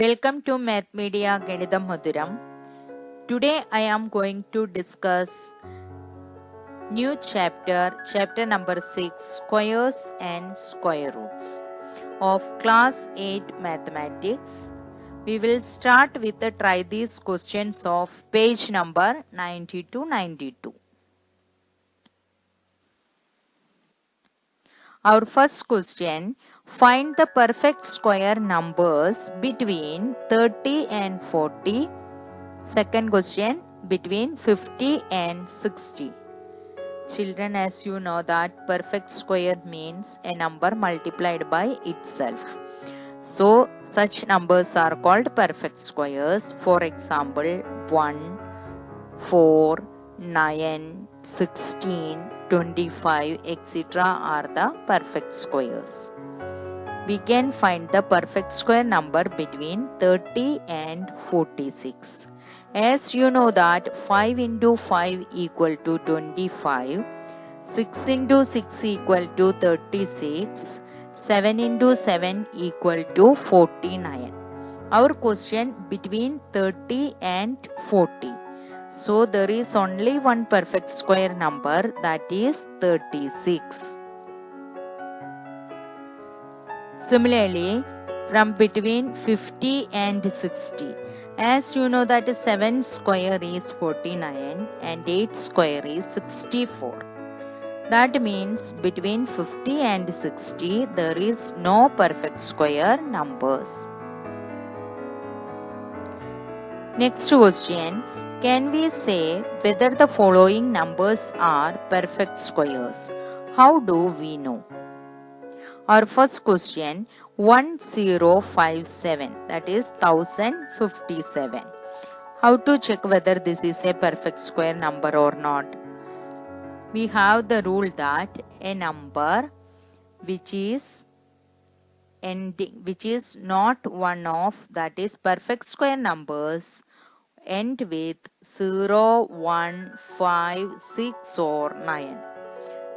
Welcome to Math Media Ganitham Madhuram. Today I am going to discuss new chapter number 6, squares and square roots of class 8 mathematics. We will start with the try these questions of page number 90 to 92. Our first question, find the perfect square numbers between 30 and 40. Second question, between 50 and 60. Children, as you know that perfect square means a number multiplied by itself. So, such numbers are called perfect squares. For example, 1, 4, 9, 16, 25, etc. are the perfect squares. We can find the perfect square number between 30 and 46. As you know that 5 into 5 equal to 25, 6 into 6 equal to 36, 7 into 7 equal to 49. Our question between 30 and 40. So there is only one perfect square number, that is 36. Similarly, from between 50 and 60. As you know that 7 square is 49 and 8 square is 64. That means between 50 and 60 there is no perfect square numbers. Next question, can we say whether the following numbers are perfect squares? How do we know? Our first question, 1057, that is 1057. How to check whether this is a perfect square number or not? We have the rule that a number which is not one of, that is perfect square numbers, end with 0, 1, 5, 6 or 9.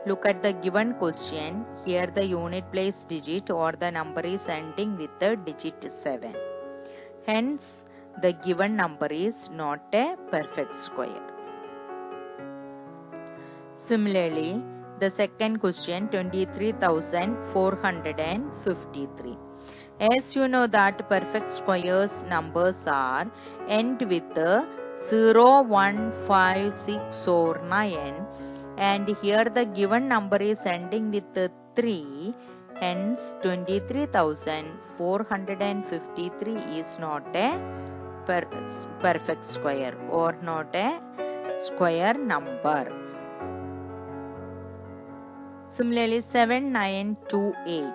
Look at the given question. Here the unit place digit or the number is ending with the digit 7. Hence, the given number is not a perfect square. Similarly, the second question, 23,453. As you know that perfect squares numbers are end with the 0, 1, 5, 6 or 9. And here the given number is ending with the 3, hence 23,453 is not a perfect square or not a square number. Similarly, 7, 9, 2, 8.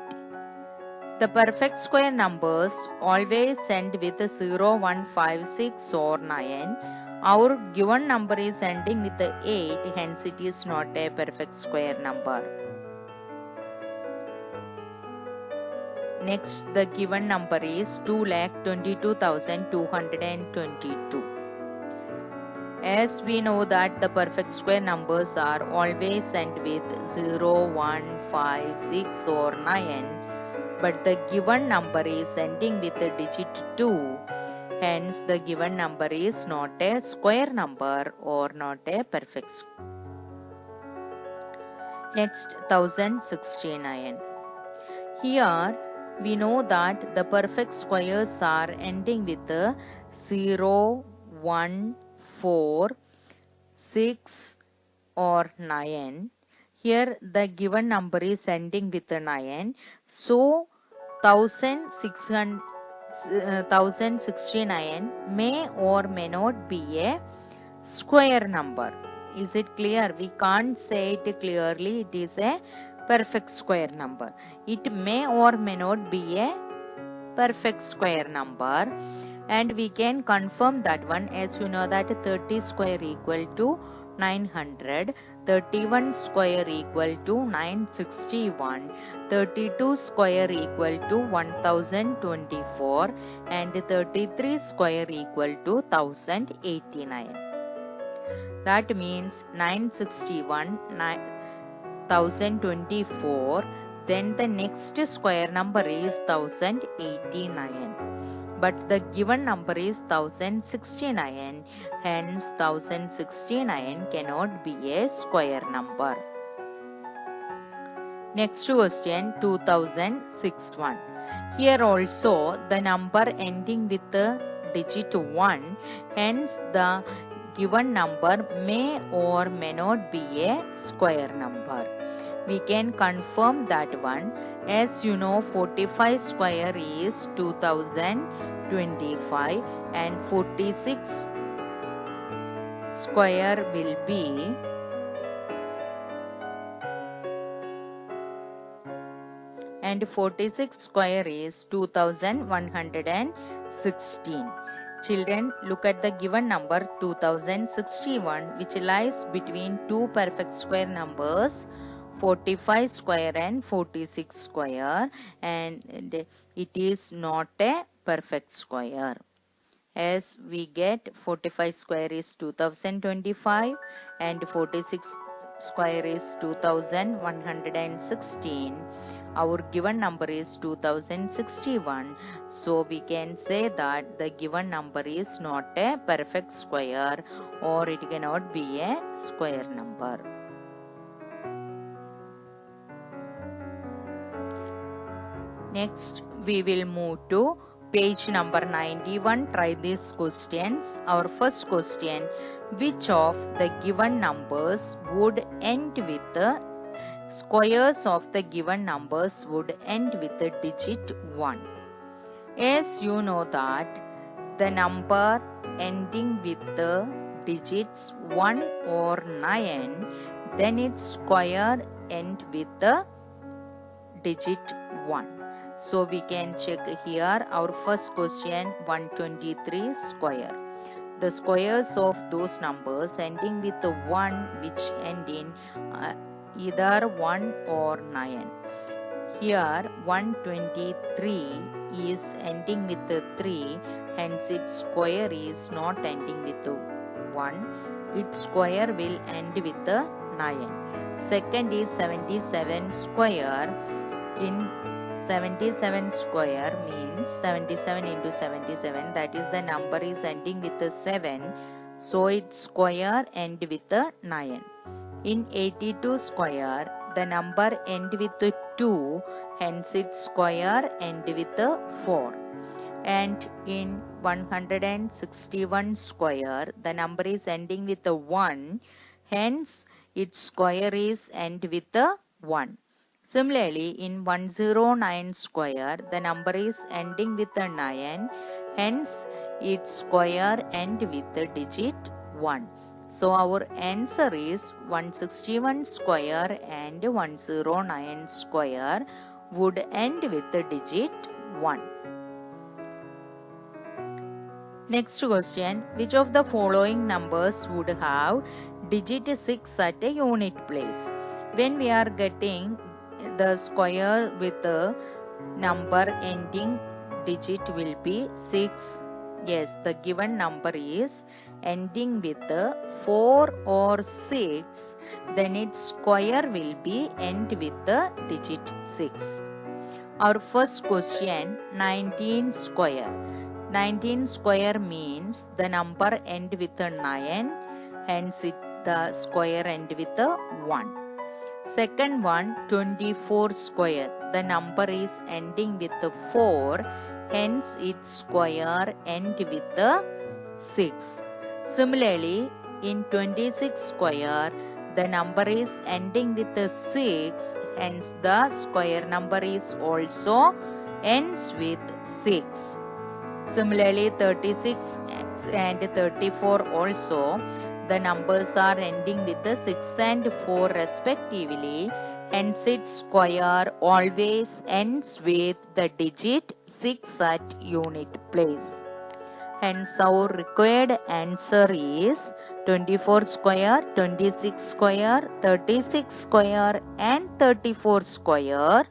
The perfect square numbers always end with 0, 1, 5, 6 or 9. Our given number is ending with 8, hence it is not a perfect square number. Next, the given number is 2,22,222. As we know that the perfect square numbers are always end with 0, 1, 5, 6 or 9. But the given number is ending with the digit 2. Hence, the given number is not a square number or not a perfect square. Next, 1069. Here, we know that the perfect squares are ending with 0, 1, 4, 6 or 9. Here the given number is ending with 9. So 1069 may or may not be a square number. Is it clear? We can't say it clearly. It is a perfect square number. It may or may not be a perfect square number. And we can confirm that one, as you know that 30 square equal to 900, 31 square equal to 961, 32 square equal to 1024 and 33 square equal to 1089. That means 961, 1024, then the next square number is 1089. but the given number is 1069, hence 1069 cannot be a square number. Next question 2061. Here also the number ending with the digit 1, hence the given number may or may not be a square number. We can confirm that one. As you know, 45 square is 2025 and 46 square will be 46 square is 2116. Children, look at the given number 2061, which lies between two perfect square numbers 45 square and 46 square, and it is not a perfect square. As we get 45 square is 2025 and 46 square is 2116. Our given number is 2061. So we can say that the given number is not a perfect square, or it cannot be a square number. Next, we will move to page number 91. Try these questions. Our first question, which of the given numbers would end with the squares of the given numbers would end with the digit 1? As you know that the number ending with the digits 1 or 9, then its square end with the digit 1. So we can check here our first question 123 square. The squares of those numbers ending with the 1 which end in either 1 or 9. Here 123 is ending with the 3, hence its square is not ending with the 1. Its square will end with the 9. Second is 77 square. In 77 square means 77 into 77, that is the number is ending with the 7, so its square end with the 9. In 82 square, the number end with the 2, hence its square end with the 4. And in 161 square, the number is ending with the 1, hence its square is end with the 1. Similarly, in 109 square, the number is ending with the 9, hence its square end with the digit 1. So our answer is 161 square and 109 square would end with the digit 1. Next question, which of the following numbers would have digit 6 at a unit place? When we are getting the square with the number ending digit will be 6. Yes, the given number is ending with the 4 or 6, then its square will be end with the digit 6. Our first question 19 square. 19 square means the number end with a 9, hence the square end with a 1. Second one 24 square. The number is ending with the 4, hence its square end with the 6. Similarly, in 26 square, the number is ending with the 6, hence the square number is also ends with 6. Similarly, 36 and 34 also, the numbers are ending with the 6 and 4 respectively, hence its square always ends with the digit 6 at unit place. Hence our required answer is 24 square, 26 square, 36 square and 34 square.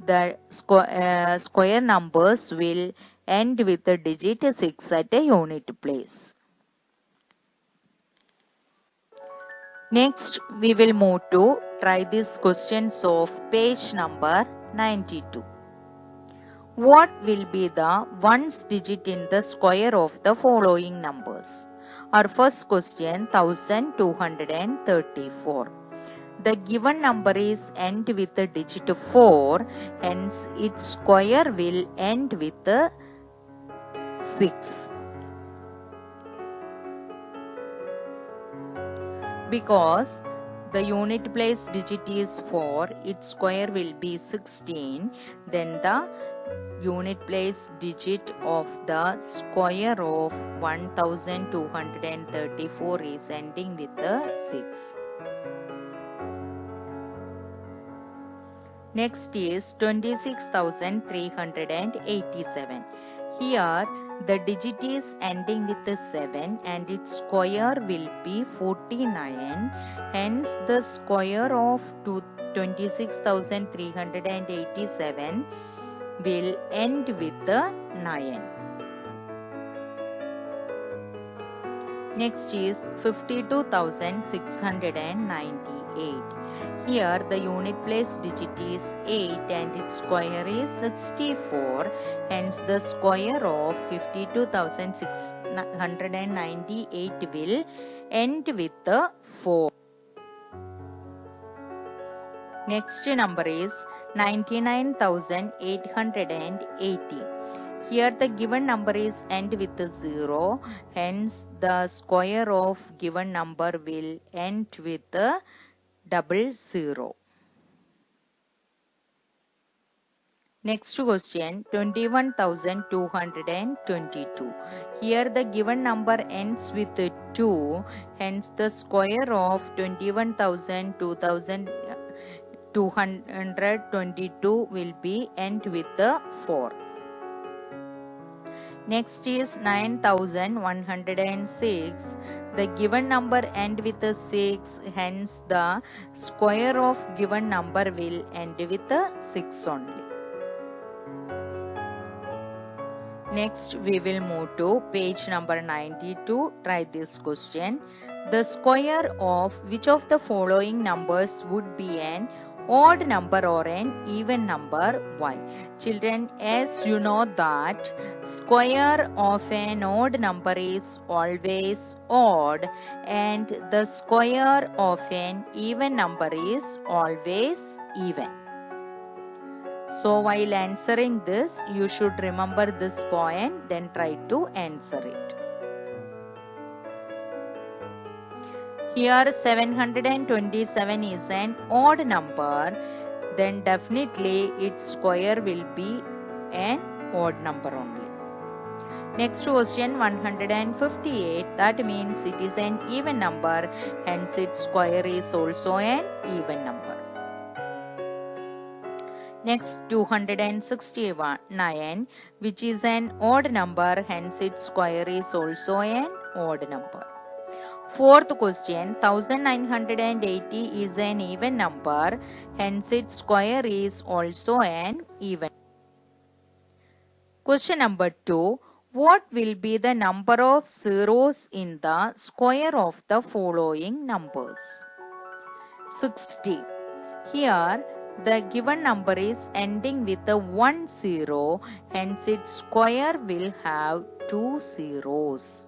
The square numbers will end with the digit 6 at a unit place. Next, we will move to try these questions of page number 92. What will be the ones digit in the square of the following numbers? Our first question 1234. The given number is end with the digit 4, hence its square will end with 6. Because the unit place digit is 4, its square will be 16, then the unit place digit of the square of 1234 is ending with 6. Next is 26,387. Here the digit is ending with 7 and its square will be 49. Hence the square of 26,387 will end with 9. Next is 52,698. Here the unit place digit is 8 and its square is 64. Hence the square of 52,698 will end with 4. Next number is 99,880. Here the given number is end with 0. Hence the square of given number will end with 00. Next question 21,222. Here the given number ends with 2. Hence the square of 21,222 will be end with 4. Next is 9,106. The given number end with 6, hence the square of given number will end with 6 only. Next we will move to page number 92. Try this question. The square of which of the following numbers would be an odd number or an even number? Why? Children, as you know that square of an odd number is always odd and the square of an even number is always even. So while answering this, you should remember this point, then try to answer it. Here 727 is an odd number, then definitely its square will be an odd number only. Next question 158, that means it is an even number, hence its square is also an even number. Next 269, which is an odd number, hence its square is also an odd number. Fourth question 1980 is an even number, hence its square is also an even. Question number 2. What will be the number of zeros in the square of the following numbers? 60. Here the given number is ending with a 1 0, hence its square will have 2 zeros.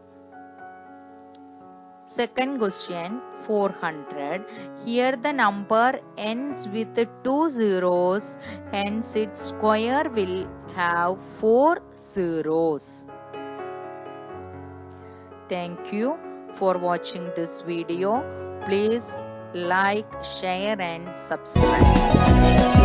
Second question 400. Here the number ends with 2 zeros, hence its square will have 4 zeros. Thank you for watching this video. Please like, share and subscribe.